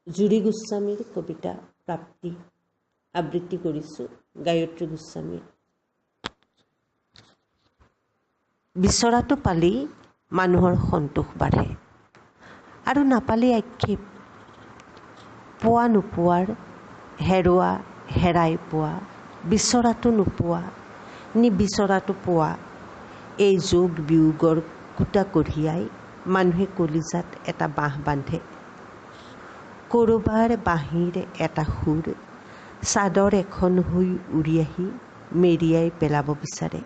জুৰি গোস্বামীৰ কবিতা প্ৰাপ্তি আবৃত্তি কৰিছোঁ গায়ত্ৰী গোস্বামী। বিচৰাটো পালেই মানুহৰ সন্তোষ বাঢ়ে আৰু নাপালেই আক্ষেপ। পোৱা নোপোৱাৰ হেৰুৱা, হেৰাই পোৱা, বিচৰাটো নোপোৱা নিবিচৰাটো পোৱা, এই যোগ বিয়োগৰ কুটা কঢ়িয়াই মানুহে কলিজাত এটা বাঁহ বান্ধে। ক'ৰবাৰ বাঁহীৰ এটা সুৰ চাদৰ এখন হৈ উৰি আহি মেৰিয়াই পেলাব বিচাৰে।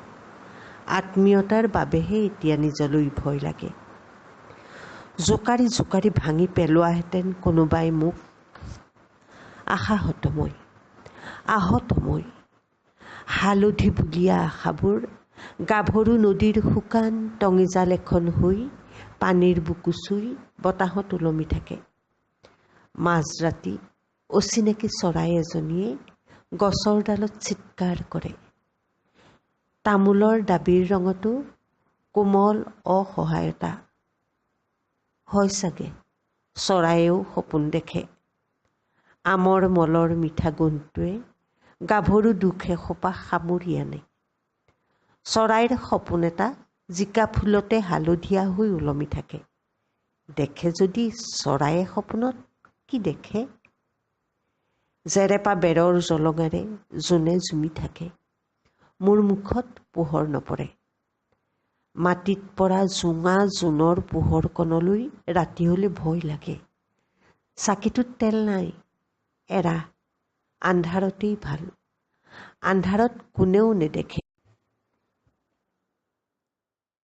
আত্মীয়তাৰ বাবেহে এতিয়া নিজলৈ ভয় লাগে। জোকাৰি জোকাৰি ভাঙি পেলোৱাহেঁতেন কোনোবাই মোক। আশাহত মই, আহত মই। হালধি বুলীয়া আশাবোৰ গাভৰু নদীৰ শুকান টঙিজাল এখন হৈ পানীৰ বুকু চুই বতাহত ওলমি থাকে। মাজৰাতি অচিনাকি চৰাই এজনীয়ে গছৰ ডালত চিৎকাৰ কৰে। তামোলৰ দাবিৰ ৰঙতো কোমল অসহায়তা। হয় চাগে চৰায়েও সপোন দেখে। আমৰ মলৰ মিঠা গোন্ধটোৱে গাভৰু দুখ এসোপা সামৰি আনে। চৰাইৰ সপোন এটা জিকা ফুলতে হালধীয়া হৈ ওলমি থাকে। দেখে যদি চৰায়ে সপোনত কি দেখে? জেৰেপা বেৰৰ জলঙাৰে জোনে জুমি থাকে। মোৰ মুখত পোহৰ নপৰে। মাটিত পৰা জোঙা জোনৰ পোহৰ কণলৈ ৰাতি হলে ভয় লাগে। চাকিটোত তেল নাই, এৰা। আন্ধাৰতেই ভাল। আন্ধাৰত কোনেও নেদেখে।